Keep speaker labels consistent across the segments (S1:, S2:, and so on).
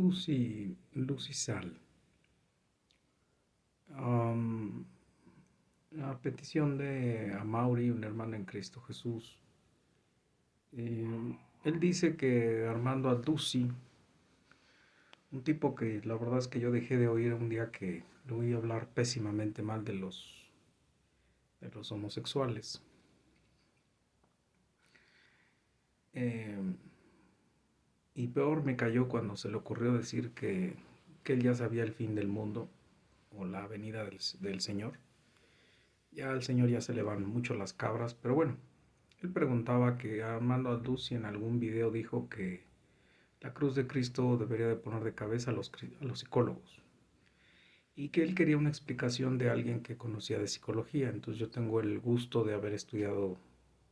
S1: Luz y sal. Am, a petición de Amaury, un hermano en Cristo Jesús, él dice que Armando Aldusi, un tipo que la verdad es que yo dejé de oír un día que le oí hablar pésimamente mal de los homosexuales. Eh, y peor me cayó cuando se le ocurrió decir que él ya sabía el fin del mundo o la venida del Señor. Ya al Señor ya se le van mucho las cabras, pero bueno, él preguntaba que Armando Aldusi en algún video dijo que la cruz de Cristo debería de poner de cabeza a los psicólogos y que él quería una explicación de alguien que conocía de psicología. Entonces yo tengo el gusto de haber estudiado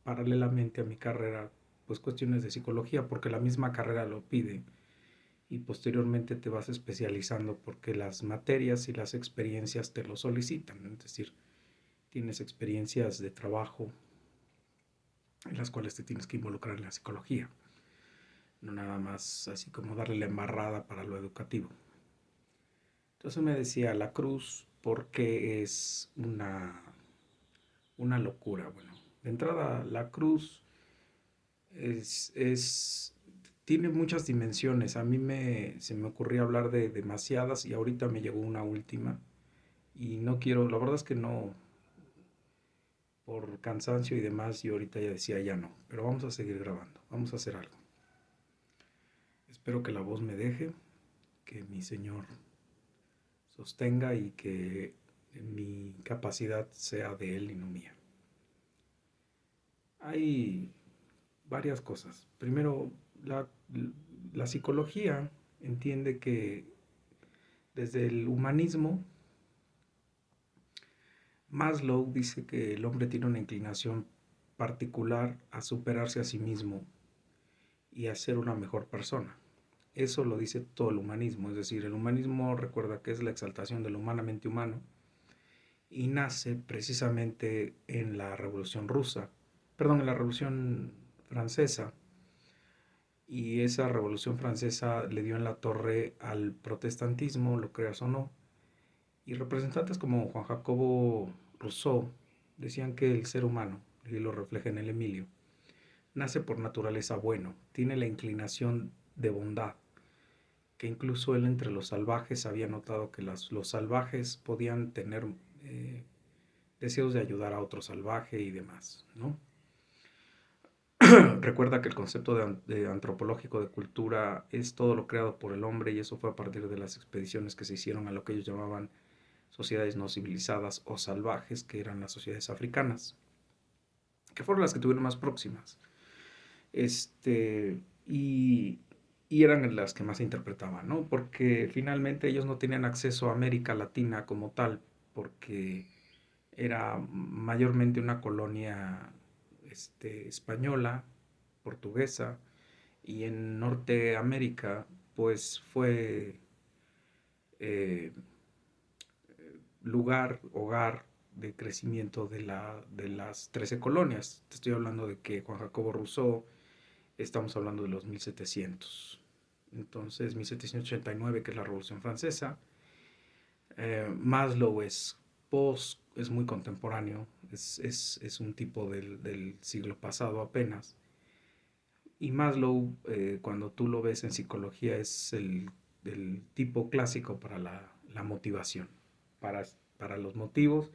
S1: paralelamente a mi carrera pues cuestiones de psicología porque la misma carrera lo pide y posteriormente te vas especializando porque las materias y las experiencias te lo solicitan, es decir, tienes experiencias de trabajo en las cuales te tienes que involucrar en la psicología, no nada más así como darle la embarrada para lo educativo. Entonces me decía, la cruz, ¿por qué es una locura? Bueno, de entrada, la cruz tiene muchas dimensiones. A mí se me ocurría hablar de demasiadas y ahorita me llegó una última. Y no quiero, la verdad es que no, por cansancio y demás, y ahorita ya decía, ya no, pero vamos a seguir grabando, vamos a hacer algo. Espero que la voz me deje, que mi Señor sostenga y que mi capacidad sea de Él y no mía. Hay varias cosas. Primero, la psicología entiende que desde el humanismo, Maslow dice que el hombre tiene una inclinación particular a superarse a sí mismo y a ser una mejor persona. Eso lo dice todo el humanismo, es decir, el humanismo recuerda que es la exaltación de lo humanamente humano y nace precisamente en la Revolución Rusa, perdón, en la Revolución Francesa, y esa Revolución Francesa le dio en la torre al protestantismo, lo creas o no, y representantes como Juan Jacobo Rousseau decían que el ser humano, y lo refleja en el Emilio, nace por naturaleza bueno, tiene la inclinación de bondad, que incluso él entre los salvajes había notado que los salvajes podían tener eh, deseos de ayudar a otro salvaje y demás, ¿no? Recuerda que el concepto de antropológico de cultura es todo lo creado por el hombre y eso fue a partir de las expediciones que se hicieron a lo que ellos llamaban sociedades no civilizadas o salvajes, que eran las sociedades africanas, que fueron las que tuvieron más próximas. Este, y, y eran las que más se interpretaban, ¿no? Porque finalmente ellos no tenían acceso a América Latina como tal, porque era mayormente una colonia española, portuguesa, y en Norteamérica, pues fue eh, lugar, hogar de crecimiento de las 13 colonias. Te estoy hablando de que Juan Jacobo Rousseau, estamos hablando de los 1700. Entonces, 1789, que es la Revolución Francesa. Maslow es muy contemporáneo, es un tipo del siglo pasado apenas. Y Maslow, cuando tú lo ves en psicología, es el tipo clásico para la motivación, para, para los motivos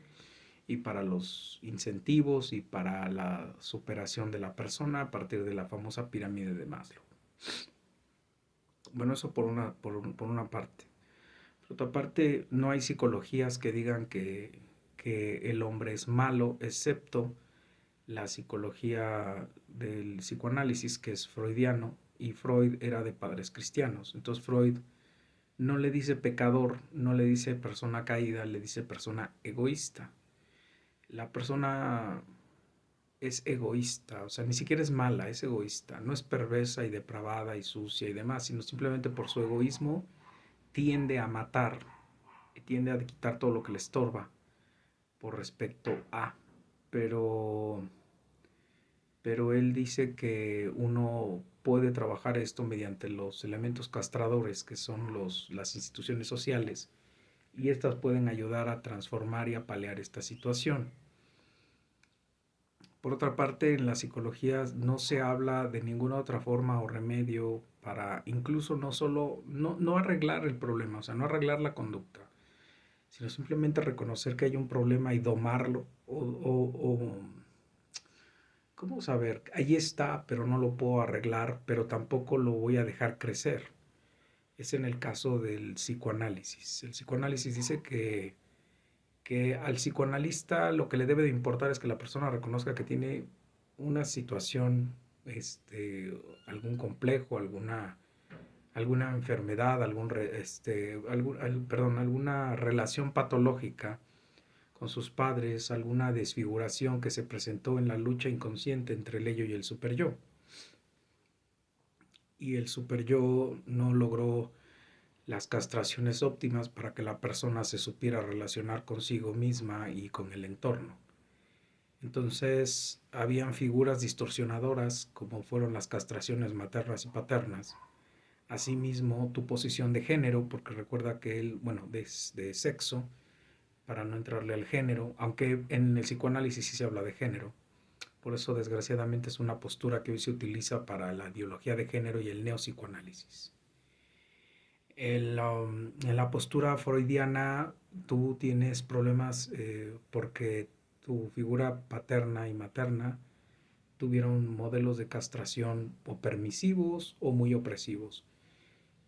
S1: y para los incentivos y para la superación de la persona a partir de la famosa pirámide de Maslow. Bueno, eso por una parte. Por otra parte, no hay psicologías que digan que el hombre es malo, excepto la psicología del psicoanálisis, que es freudiano, y Freud era de padres cristianos. Entonces Freud no le dice pecador, no le dice persona caída, le dice persona egoísta. La persona es egoísta, o sea, ni siquiera es mala, es egoísta, no es perversa y depravada y sucia y demás, sino simplemente por su egoísmo tiende a matar, tiende a quitar todo lo que le estorba por respecto a. Pero pero él dice que uno puede trabajar esto mediante los elementos castradores, que son las instituciones sociales, y estas pueden ayudar a transformar y a paliar esta situación. Por otra parte, en la psicología no se habla de ninguna otra forma o remedio para incluso no solo, no arreglar el problema, o sea, no arreglar la conducta, sino simplemente reconocer que hay un problema y domarlo o ¿cómo saber? Ahí está, pero no lo puedo arreglar, pero tampoco lo voy a dejar crecer. Es en el caso del psicoanálisis. El psicoanálisis dice que al psicoanalista lo que le debe de importar es que la persona reconozca que tiene una situación, algún complejo, alguna enfermedad, alguna relación patológica con sus padres, alguna desfiguración que se presentó en la lucha inconsciente entre el ello y el superyo. Y el superyo no logró las castraciones óptimas para que la persona se supiera relacionar consigo misma y con el entorno. Entonces, habían figuras distorsionadoras como fueron las castraciones maternas y paternas. Asimismo, tu posición de género, porque recuerda que él, bueno, de sexo, para no entrarle al género, aunque en el psicoanálisis sí se habla de género. Por eso, desgraciadamente, es una postura que hoy se utiliza para la ideología de género y el neopsicoanálisis. En la postura freudiana, tú tienes problemas porque tu figura paterna y materna tuvieron modelos de castración o permisivos o muy opresivos.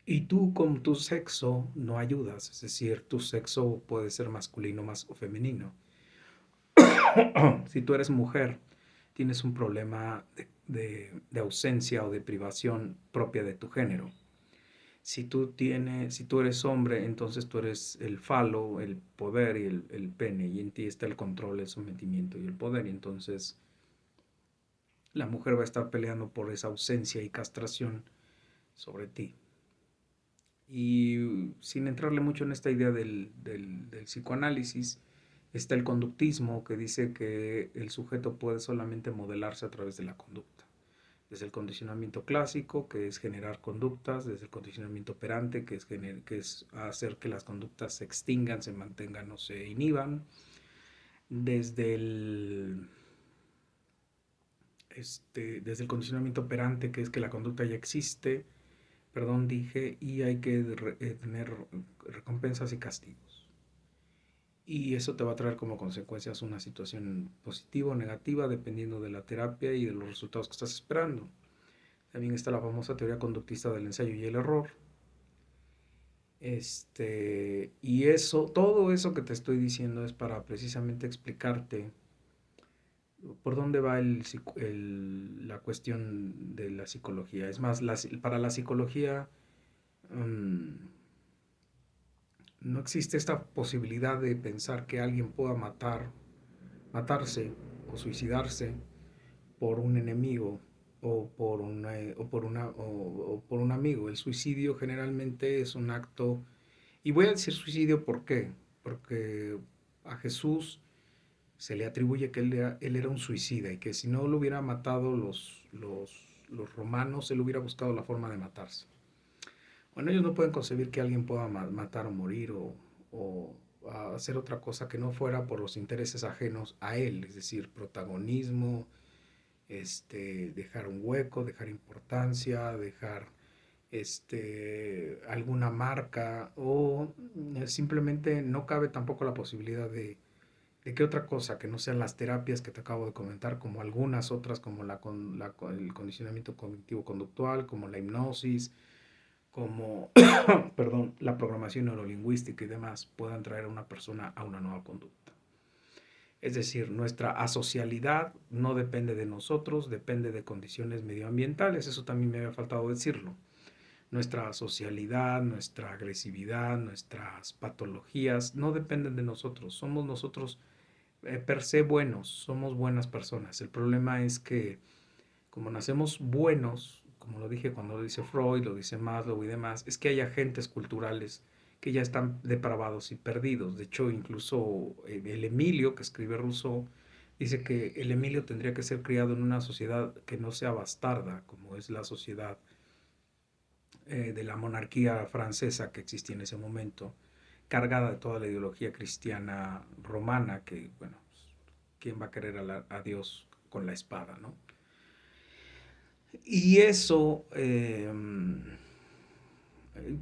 S1: Y tú con tu sexo no ayudas, es decir, tu sexo puede ser masculino más o femenino. Si tú eres mujer, tienes un problema de ausencia o de privación propia de tu género. Si tú eres hombre, entonces tú eres el falo, el poder y el pene, y en ti está el control, el sometimiento y el poder. Y entonces la mujer va a estar peleando por esa ausencia y castración sobre ti. Y sin entrarle mucho en esta idea del psicoanálisis, está el conductismo, que dice que el sujeto puede solamente modelarse a través de la conducta. Desde el condicionamiento clásico, que es generar conductas, desde el condicionamiento operante, que es hacer que las conductas se extingan, se mantengan o se inhiban, desde desde el condicionamiento operante, que es que la conducta ya existe, y hay que tener recompensas y castigos. Y eso te va a traer como consecuencias una situación positiva o negativa dependiendo de la terapia y de los resultados que estás esperando. También está la famosa teoría conductista del ensayo y el error. Y todo eso que te estoy diciendo es para precisamente explicarte por dónde va la cuestión de la psicología. Es más, para la psicología no existe esta posibilidad de pensar que alguien pueda matarse o suicidarse por un enemigo o por un amigo. El suicidio generalmente es un acto, y voy a decir suicidio ¿por qué? Porque a Jesús se le atribuye que él era un suicida y que si no lo hubiera matado los romanos, él hubiera buscado la forma de matarse. Bueno, ellos no pueden concebir que alguien pueda matar o morir o hacer otra cosa que no fuera por los intereses ajenos a él, es decir, protagonismo, dejar un hueco, dejar importancia, dejar alguna marca o simplemente no cabe tampoco la posibilidad de que otra cosa que no sean las terapias que te acabo de comentar, como algunas otras, como el condicionamiento cognitivo-conductual, como la hipnosis, como perdón, la programación neurolingüística y demás, puedan traer a una persona a una nueva conducta. Es decir, nuestra asocialidad no depende de nosotros, depende de condiciones medioambientales. Eso también me había faltado decirlo. Nuestra asocialidad, nuestra agresividad, nuestras patologías no dependen de nosotros. Somos nosotros per se buenos, somos buenas personas. El problema es que como nacemos buenos, como lo dije cuando lo dice Freud, lo dice Maslow y demás, es que hay agentes culturales que ya están depravados y perdidos. De hecho, incluso el Emilio, que escribe Rousseau, Dice que el Emilio tendría que ser criado en una sociedad que no sea bastarda, como es la sociedad de la monarquía francesa que existía en ese momento, cargada de toda la ideología cristiana romana, que, bueno, ¿quién va a querer a Dios con la espada, no? Y eso,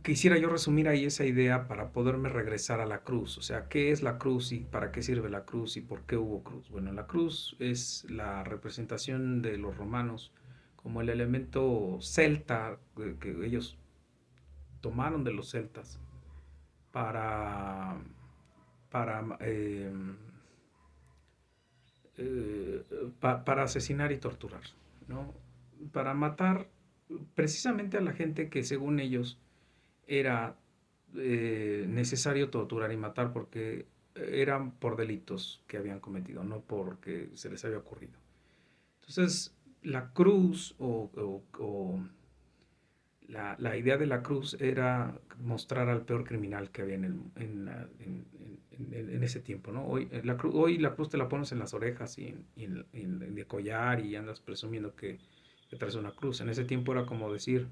S1: quisiera yo resumir ahí esa idea para poderme regresar a la cruz. O sea, ¿qué es la cruz y para qué sirve la cruz y por qué hubo cruz? Bueno, la cruz es la representación de los romanos como el elemento celta que ellos tomaron de los celtas para, para, para asesinar y torturar, ¿no? Para matar precisamente a la gente que según ellos era necesario torturar y matar porque eran por delitos que habían cometido, no porque se les había ocurrido. Entonces, la cruz o la idea de la cruz era mostrar al peor criminal que había en ese tiempo, ¿no? Hoy la cruz te la pones en las orejas y de collar y andas presumiendo que traes una cruz. En ese tiempo era como decir,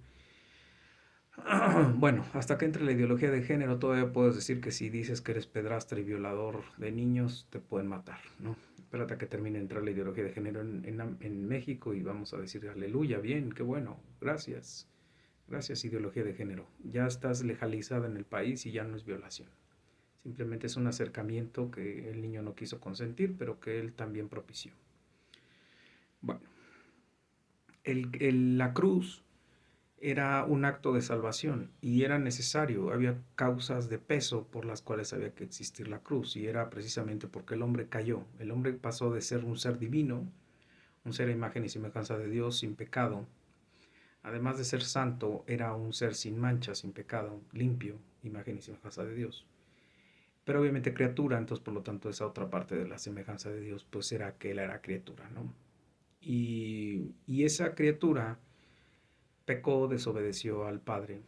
S1: bueno, hasta que entre la ideología de género todavía puedes decir que si dices que eres pedrastra y violador de niños te pueden matar, ¿no? Espérate a que termine de entrar la ideología de género en México y vamos a decir aleluya, bien, qué bueno, gracias. Gracias, ideología de género. Ya estás legalizada en el país y ya no es violación. Simplemente es un acercamiento que el niño no quiso consentir, pero que él también propició. Bueno, la cruz era un acto de salvación y era necesario. Había causas de peso por las cuales había que existir la cruz y era precisamente porque el hombre cayó. El hombre pasó de ser un ser divino, un ser a imagen y semejanza de Dios sin pecado. Además de ser santo, era un ser sin mancha, sin pecado, limpio, imagen y semejanza de Dios. Pero obviamente criatura, entonces por lo tanto esa otra parte de la semejanza de Dios, pues era que él era criatura, ¿no? Y esa criatura pecó, desobedeció al Padre,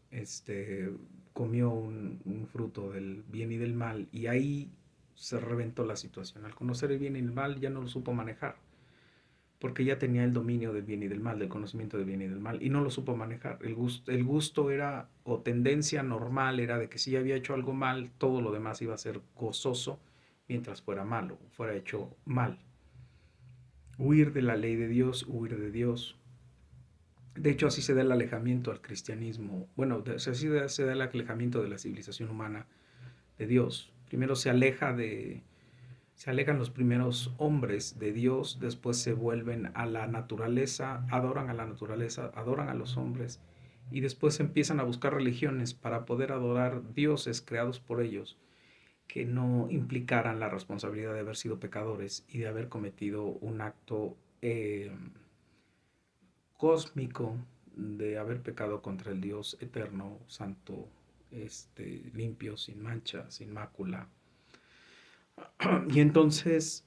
S1: este, comió un fruto del bien y del mal, y ahí se reventó la situación. Al conocer el bien y el mal ya no lo supo manejar, porque ya tenía el dominio del bien y del mal, del conocimiento del bien y del mal, y no lo supo manejar. El gusto era, o tendencia normal era de que si había hecho algo mal, todo lo demás iba a ser gozoso mientras fuera malo, fuera hecho mal. Huir de la ley de Dios, huir de Dios. De hecho, así se da el alejamiento al cristianismo. Bueno, así se da el alejamiento de la civilización humana de Dios. Primero se alejan los primeros hombres de Dios, después se vuelven a la naturaleza, adoran a los hombres y después empiezan a buscar religiones para poder adorar dioses creados por ellos que no implicaran la responsabilidad de haber sido pecadores y de haber cometido un acto cósmico de haber pecado contra el Dios eterno, santo, limpio, sin mancha, sin mácula. Y entonces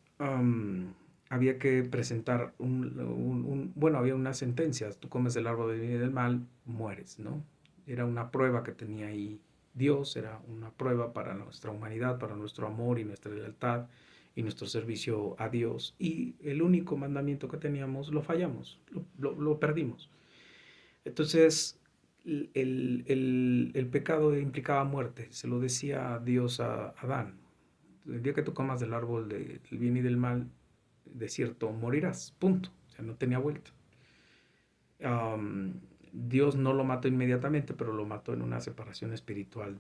S1: había que presentar bueno, había unas sentencias, tú comes del árbol del bien y del mal, mueres, ¿no? Era una prueba que tenía ahí Dios, era una prueba para nuestra humanidad, para nuestro amor y nuestra lealtad y nuestro servicio a Dios. Y el único mandamiento que teníamos lo fallamos, lo perdimos. Entonces, el pecado implicaba muerte, se lo decía Dios a Adán. El día que tú comas del árbol del bien y del mal, de cierto, morirás, punto. O sea, no tenía vuelta. Um, Dios no lo mató inmediatamente, pero lo mató en una separación espiritual.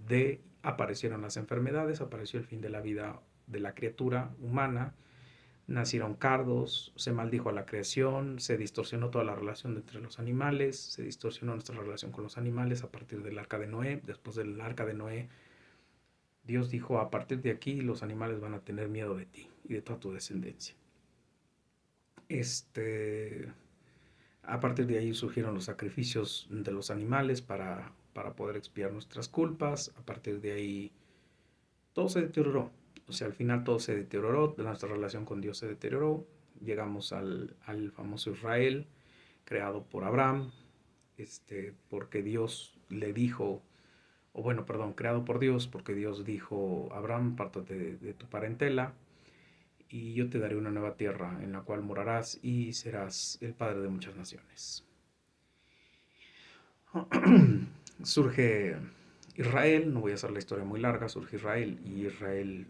S1: Aparecieron las enfermedades, apareció el fin de la vida de la criatura humana, nacieron cardos, se maldijo a la creación, se distorsionó toda la relación entre los animales, se distorsionó nuestra relación con los animales a partir del arca de Noé. Después del arca de Noé, Dios dijo, a partir de aquí los animales van a tener miedo de ti y de toda tu descendencia. A partir de ahí surgieron los sacrificios de los animales para poder expiar nuestras culpas. A partir de ahí todo se deterioró. O sea, al final todo se deterioró, nuestra relación con Dios se deterioró. Llegamos al famoso Israel, creado por Abraham, porque Dios le dijo, o bueno, perdón, creado por Dios, porque Dios dijo, Abraham, pártate de tu parentela y yo te daré una nueva tierra en la cual morarás y serás el padre de muchas naciones. Surge Israel, no voy a hacer la historia muy larga, surge Israel y Israel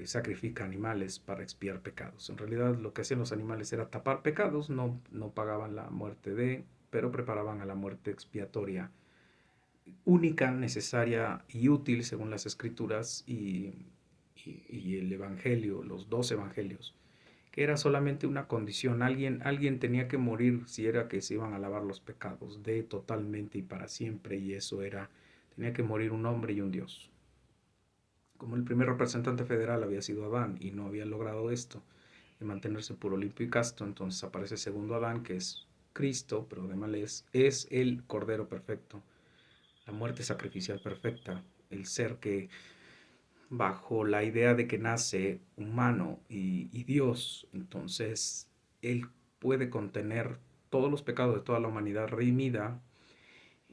S1: sacrifica animales para expiar pecados. En realidad lo que hacían los animales era tapar pecados, no pagaban la muerte pero preparaban a la muerte expiatoria única, necesaria y útil según las escrituras y el evangelio, los dos evangelios, que era solamente una condición. Alguien tenía que morir si era que se iban a lavar los pecados de totalmente y para siempre, y eso era, tenía que morir un hombre y un Dios. Como el primer representante federal había sido Adán y no había logrado esto, de mantenerse puro, limpio y casto, entonces aparece el segundo Adán, que es Cristo, pero además es el Cordero perfecto, la muerte sacrificial perfecta, el ser que bajo la idea de que nace humano y Dios, entonces Él puede contener todos los pecados de toda la humanidad redimida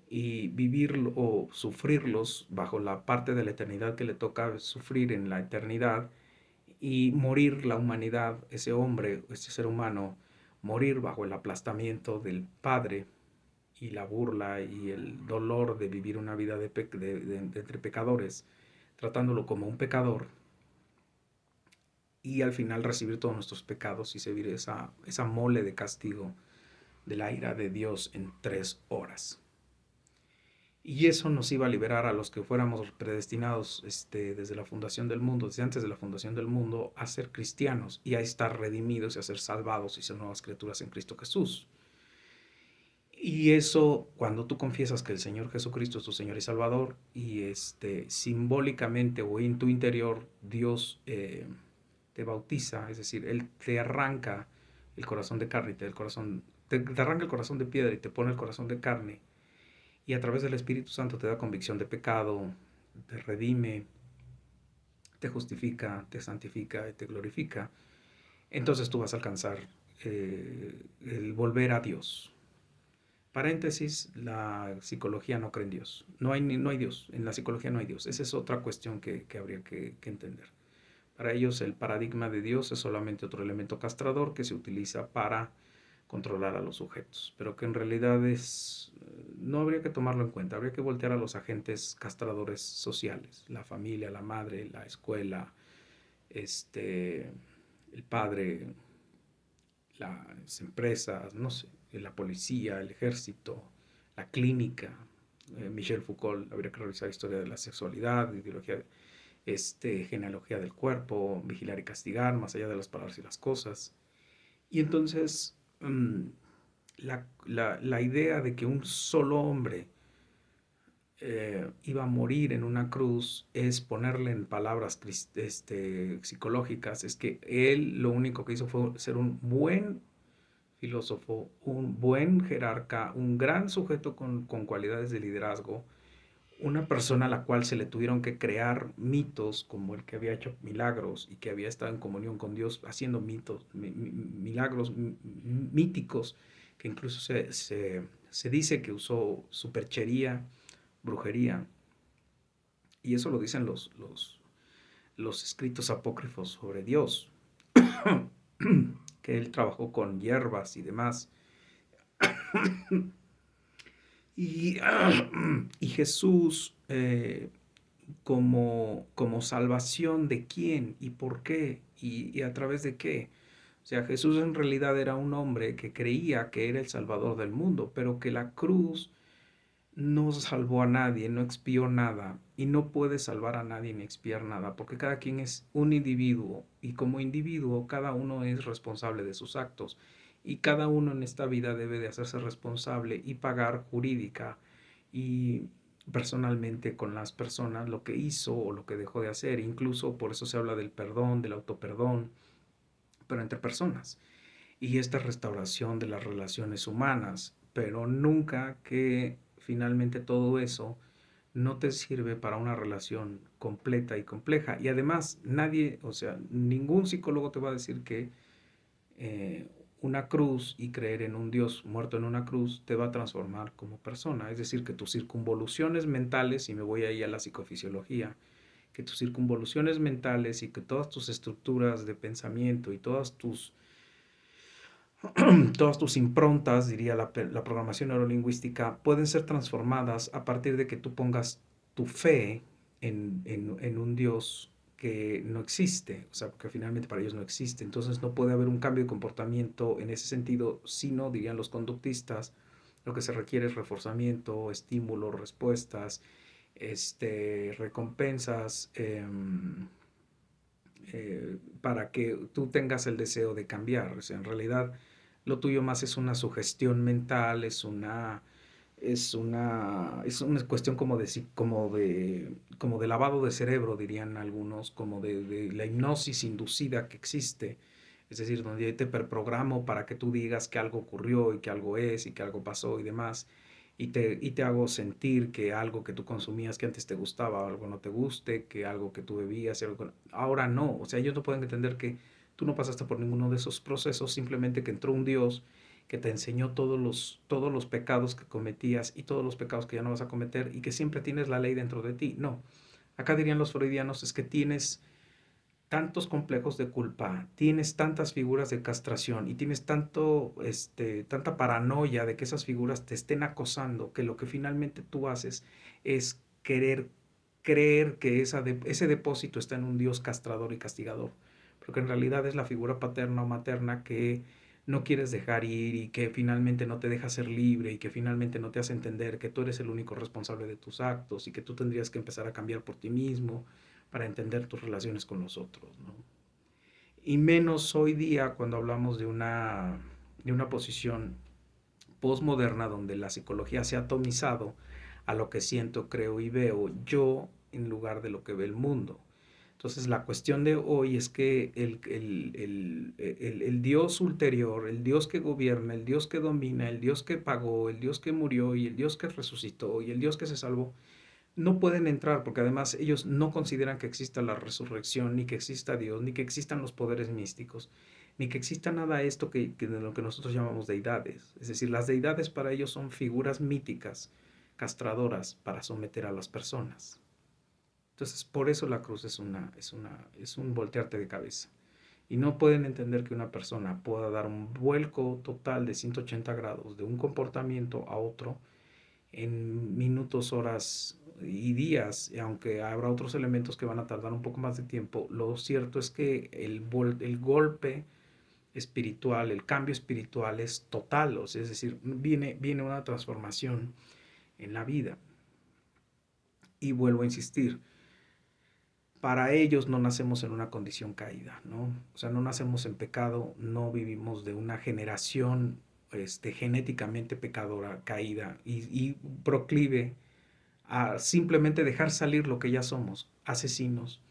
S1: y vivir o sufrirlos bajo la parte de la eternidad que le toca sufrir en la eternidad, y morir la humanidad, ese hombre, ese ser humano, morir bajo el aplastamiento del Padre y la burla y el dolor de vivir una vida entre pecadores, tratándolo como un pecador, y al final recibir todos nuestros pecados y servir esa mole de castigo de la ira de Dios en 3 horas. Y eso nos iba a liberar a los que fuéramos predestinados desde la fundación del mundo, desde antes de la fundación del mundo, a ser cristianos y a estar redimidos y a ser salvados y ser nuevas criaturas en Cristo Jesús. Y eso, cuando tú confiesas que el Señor Jesucristo es tu Señor y Salvador, y simbólicamente o en tu interior Dios te bautiza, es decir, Él te arranca el corazón de carne, te arranca el corazón de piedra y te pone el corazón de carne, y a través del Espíritu Santo te da convicción de pecado, te redime, te justifica, te santifica y te glorifica. Entonces tú vas a alcanzar el volver a Dios. Paréntesis, la psicología no cree en Dios. No hay Dios. En la psicología no hay Dios. Esa es otra cuestión que habría que entender. Para ellos el paradigma de Dios es solamente otro elemento castrador que se utiliza para controlar a los sujetos, pero que en realidad no habría que tomarlo en cuenta. Habría que voltear a los agentes castradores sociales, la familia, la madre, la escuela, el padre, las empresas, no sé, la policía, el ejército, la clínica. Michel Foucault habría que revisar historia de la sexualidad, ideología, genealogía del cuerpo, vigilar y castigar, más allá de las palabras y las cosas. Y entonces la idea de que un solo hombre iba a morir en una cruz es ponerle en palabras psicológicas, es que él lo único que hizo fue ser un buen filósofo, un buen jerarca, un gran sujeto con cualidades de liderazgo, una persona a la cual se le tuvieron que crear mitos como el que había hecho milagros y que había estado en comunión con Dios haciendo milagros míticos, que incluso se dice que usó superchería, brujería, y eso lo dicen los escritos apócrifos sobre Dios, que él trabajó con hierbas y demás. Y, y Jesús, como salvación de quién y por qué y a través de qué. O sea, Jesús en realidad era un hombre que creía que era el Salvador del mundo, pero que la cruz no salvó a nadie, no expió nada y no puede salvar a nadie ni expiar nada, porque cada quien es un individuo y como individuo cada uno es responsable de sus actos y cada uno en esta vida debe de hacerse responsable y pagar jurídica y personalmente con las personas lo que hizo o lo que dejó de hacer. Incluso por eso se habla del perdón, del autoperdón, pero entre personas, y esta restauración de las relaciones humanas, pero nunca que finalmente todo eso no te sirve para una relación completa y compleja. Y además nadie, o sea, ningún psicólogo te va a decir que una cruz y creer en un Dios muerto en una cruz te va a transformar como persona. Es decir, que tus circunvoluciones mentales, y me voy ahí a la psicofisiología, que tus circunvoluciones mentales y que todas tus estructuras de pensamiento y todas tus improntas, diría la programación neurolingüística, pueden ser transformadas a partir de que tú pongas tu fe en un Dios que no existe, o sea, porque finalmente para ellos no existe. Entonces no puede haber un cambio de comportamiento en ese sentido, sino, dirían los conductistas, lo que se requiere es reforzamiento, estímulo, respuestas, recompensas, para que tú tengas el deseo de cambiar. O sea, en realidad lo tuyo más es una sugestión mental, es una cuestión como de lavado de cerebro, dirían algunos, como de la hipnosis inducida que existe. Es decir, donde yo te perprogramo para que tú digas que algo ocurrió y que algo es y que algo pasó y demás. Y te hago sentir que algo que tú consumías que antes te gustaba, algo no te guste, que algo que tú bebías, ahora no. O sea, ellos no pueden entender que tú no pasaste por ninguno de esos procesos, simplemente que entró un Dios que te enseñó todos los pecados que cometías y todos los pecados que ya no vas a cometer y que siempre tienes la ley dentro de ti. No, acá dirían los freudianos es que tienes tantos complejos de culpa, tienes tantas figuras de castración y tienes tanta paranoia de que esas figuras te estén acosando, que lo que finalmente tú haces es querer creer que ese depósito está en un Dios castrador y castigador, porque en realidad es la figura paterna o materna que no quieres dejar ir y que finalmente no te deja ser libre y que finalmente no te hace entender que tú eres el único responsable de tus actos y que tú tendrías que empezar a cambiar por ti mismo para entender tus relaciones con los otros, ¿no? Y menos hoy día cuando hablamos de una posición postmoderna donde la psicología se ha atomizado a lo que siento, creo y veo yo en lugar de lo que ve el mundo. Entonces la cuestión de hoy es que el Dios ulterior, el Dios que gobierna, el Dios que domina, el Dios que pagó, el Dios que murió y el Dios que resucitó y el Dios que se salvó, no pueden entrar porque además ellos no consideran que exista la resurrección, ni que exista Dios, ni que existan los poderes místicos, ni que exista nada esto que de lo que nosotros llamamos deidades. Es decir, las deidades para ellos son figuras míticas, castradoras para someter a las personas. Entonces, por eso la cruz es un voltearte de cabeza. Y no pueden entender que una persona pueda dar un vuelco total de 180 grados de un comportamiento a otro en minutos, horas y días, aunque habrá otros elementos que van a tardar un poco más de tiempo. Lo cierto es que el golpe espiritual, el cambio espiritual es total, o sea, es decir, viene una transformación en la vida. Y vuelvo a insistir, para ellos no nacemos en una condición caída, ¿no? O sea, no nacemos en pecado, no vivimos de una generación genéticamente pecadora, caída y proclive a simplemente dejar salir lo que ya somos: asesinos,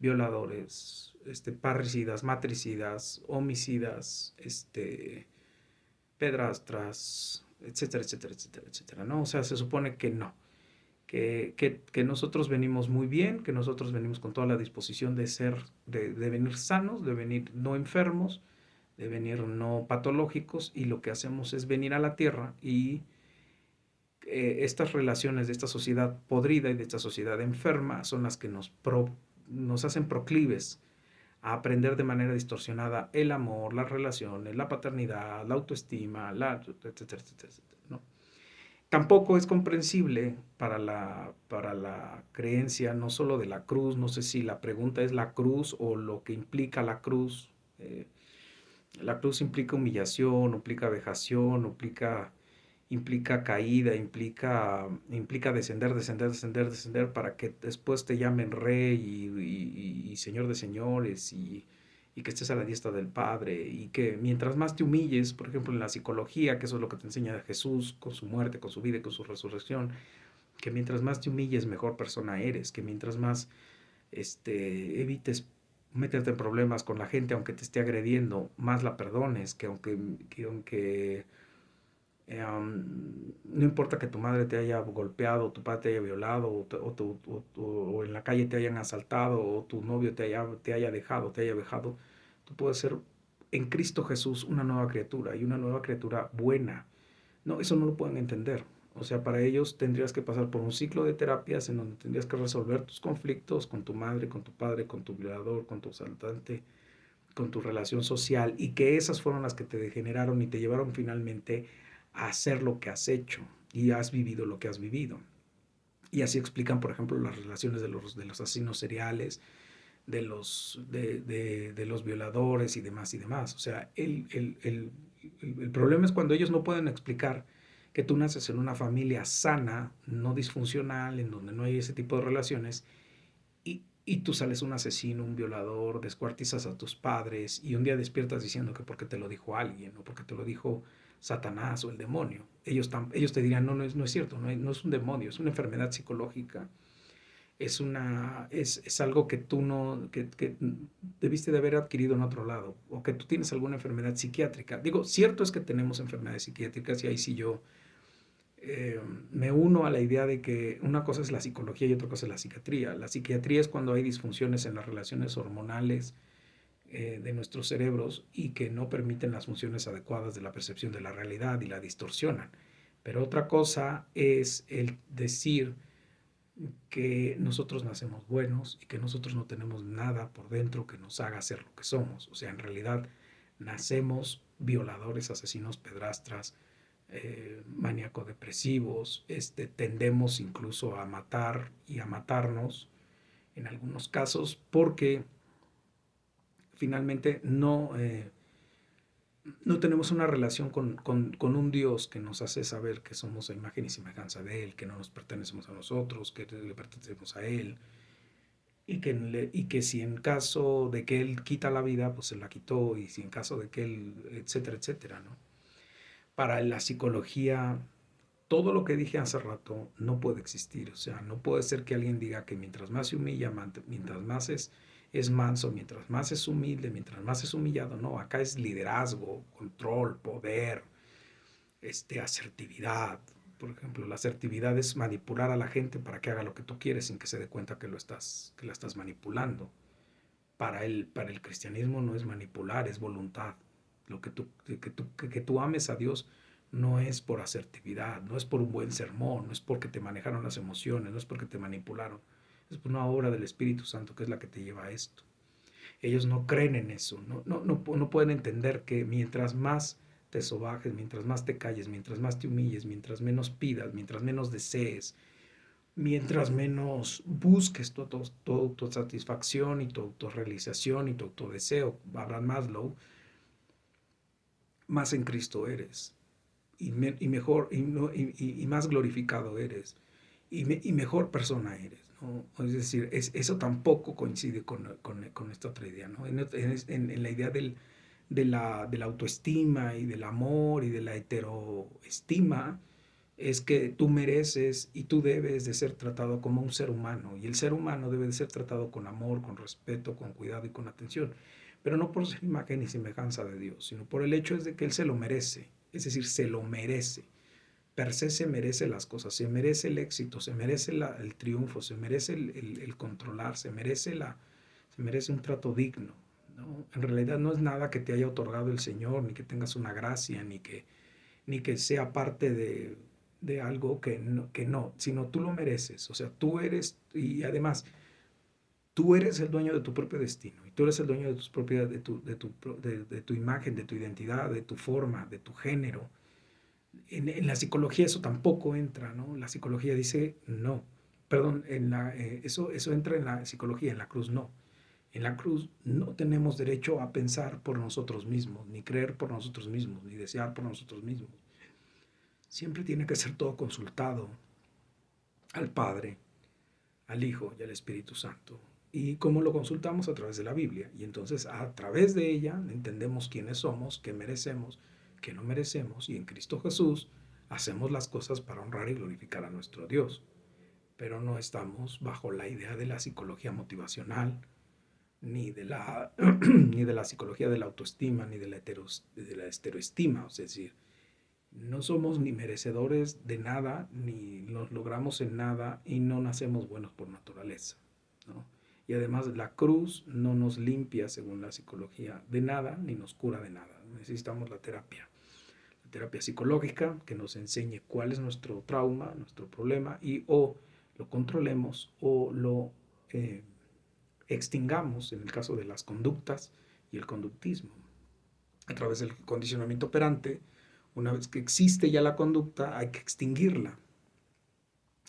S1: violadores, parricidas, matricidas, homicidas, pedrastras, etcétera, etcétera, etcétera, etcétera, ¿no? O sea, se supone que no, que nosotros venimos muy bien, que nosotros venimos con toda la disposición de venir sanos, de venir no enfermos, de venir no patológicos, y lo que hacemos es venir a la tierra y estas relaciones de esta sociedad podrida y de esta sociedad enferma son las que nos hacen proclives a aprender de manera distorsionada el amor, las relaciones, la paternidad, la autoestima, etcétera, etcétera, etcétera, ¿no? Tampoco es comprensible para la creencia no solo de la cruz. No sé si la pregunta es la cruz o lo que implica la cruz. La cruz implica humillación, implica vejación, implica caída, implica descender, descender, descender, descender para que después te llamen rey y señor de señores y que estés a la diestra del Padre, y que mientras más te humilles, por ejemplo en la psicología, que eso es lo que te enseña Jesús con su muerte, con su vida y con su resurrección, que mientras más te humilles mejor persona eres, que mientras más evites meterte en problemas con la gente aunque te esté agrediendo, más la perdones, que aunque no importa que tu madre te haya golpeado, tu padre te haya violado, o en la calle te hayan asaltado, o tu novio te haya dejado, te haya vejado, tú puedes ser en Cristo Jesús una nueva criatura, y una nueva criatura buena. No, eso no lo pueden entender. O sea, para ellos tendrías que pasar por un ciclo de terapias en donde tendrías que resolver tus conflictos con tu madre, con tu padre, con tu violador, con tu asaltante, con tu relación social, y que esas fueron las que te degeneraron y te llevaron finalmente a hacer lo que has hecho y has vivido lo que has vivido. Y así explican, por ejemplo, las relaciones de los asesinos seriales, de los violadores y demás y demás. O sea, el problema es cuando ellos no pueden explicar que tú naces en una familia sana, no disfuncional, en donde no hay ese tipo de relaciones, y tú sales un asesino, un violador, descuartizas a tus padres y un día despiertas diciendo que porque te lo dijo alguien o porque te lo dijo Satanás o el demonio. Ellos te dirían, no, no es cierto, no es un demonio, es una enfermedad psicológica, es algo que tú no, que debiste de haber adquirido en otro lado, o que tú tienes alguna enfermedad psiquiátrica. Digo, cierto es que tenemos enfermedades psiquiátricas, y ahí sí yo me uno a la idea de que una cosa es la psicología y otra cosa es la psiquiatría. La psiquiatría es cuando hay disfunciones en las relaciones hormonales de nuestros cerebros y que no permiten las funciones adecuadas de la percepción de la realidad y la distorsionan. Pero otra cosa es el decir que nosotros nacemos buenos y que nosotros no tenemos nada por dentro que nos haga ser lo que somos. O sea, en realidad nacemos violadores, asesinos, pedrastras, maníaco-depresivos, tendemos incluso a matar y a matarnos en algunos casos porque finalmente no tenemos una relación con un Dios que nos hace saber que somos a imagen y semejanza de Él, que no nos pertenecemos a nosotros, que le pertenecemos a Él, y que si en caso de que Él quita la vida, pues se la quitó, y si en caso de que Él, etcétera, etcétera, ¿no? Para la psicología, todo lo que dije hace rato no puede existir. O sea, no puede ser que alguien diga que mientras más se humilla, mientras más es manso, mientras más es humilde, mientras más es humillado. No, acá es liderazgo, control, poder, asertividad. Por ejemplo, la asertividad es manipular a la gente para que haga lo que tú quieres sin que se dé cuenta que la estás manipulando. Para el cristianismo no es manipular, es voluntad. Lo que tú ames a Dios no es por asertividad, no es por un buen sermón, no es porque te manejaron las emociones, no es porque te manipularon. Es por una obra del Espíritu Santo que es la que te lleva a esto. Ellos no creen en eso, no pueden entender que mientras más te sobajes, mientras más te calles, mientras más te humilles, mientras menos pidas, mientras menos desees, mientras menos busques tu satisfacción y tu autorrealización y tu autodeseo, Abraham Maslow, más en Cristo eres, y mejor, y más glorificado eres, y mejor persona eres, ¿no? Es decir, eso tampoco coincide con esta otra idea, ¿no? En la idea de la autoestima y del amor y de la heteroestima, es que tú mereces y tú debes de ser tratado como un ser humano, y el ser humano debe de ser tratado con amor, con respeto, con cuidado y con atención, pero no por ser imagen y semejanza de Dios, sino por el hecho es de que Él se lo merece, es decir, se lo merece. Per se merece las cosas, se merece el éxito, se merece el triunfo, se merece el controlar, se merece un trato digno, ¿no? En realidad no es nada que te haya otorgado el Señor, ni que tengas una gracia, ni que sea parte de algo que no, sino tú lo mereces. O sea, tú eres, y además, tú eres el dueño de tu propio destino, y tú eres el dueño de tus propias, de tu imagen, de tu identidad, de tu forma, de tu género. En la psicología eso tampoco entra, ¿no? La psicología dice no. Perdón, eso entra en la psicología, en la cruz no. En la cruz no tenemos derecho a pensar por nosotros mismos, ni creer por nosotros mismos, ni desear por nosotros mismos. Siempre tiene que ser todo consultado al Padre, al Hijo y al Espíritu Santo. ¿Y cómo lo consultamos? A través de la Biblia. Y entonces a través de ella entendemos quiénes somos, qué merecemos, qué no merecemos. Y en Cristo Jesús hacemos las cosas para honrar y glorificar a nuestro Dios. Pero no estamos bajo la idea de la psicología motivacional, ni de la psicología de la autoestima, ni de la estereoestima. Es decir, no somos ni merecedores de nada, ni nos logramos en nada, y no nacemos buenos por naturaleza, ¿no? Y además la cruz no nos limpia, según la psicología, de nada, ni nos cura de nada. Necesitamos la terapia psicológica que nos enseñe cuál es nuestro trauma, nuestro problema, y o lo controlemos o lo extingamos en el caso de las conductas y el conductismo. A través del condicionamiento operante, una vez que existe ya la conducta, hay que extinguirla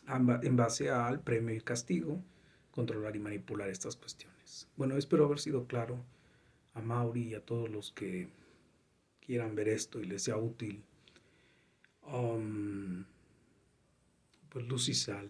S1: en base al premio y castigo, controlar y manipular estas cuestiones. Bueno, espero haber sido claro a Mauri y a todos los que quieran ver esto y les sea útil. Pues luz y sal.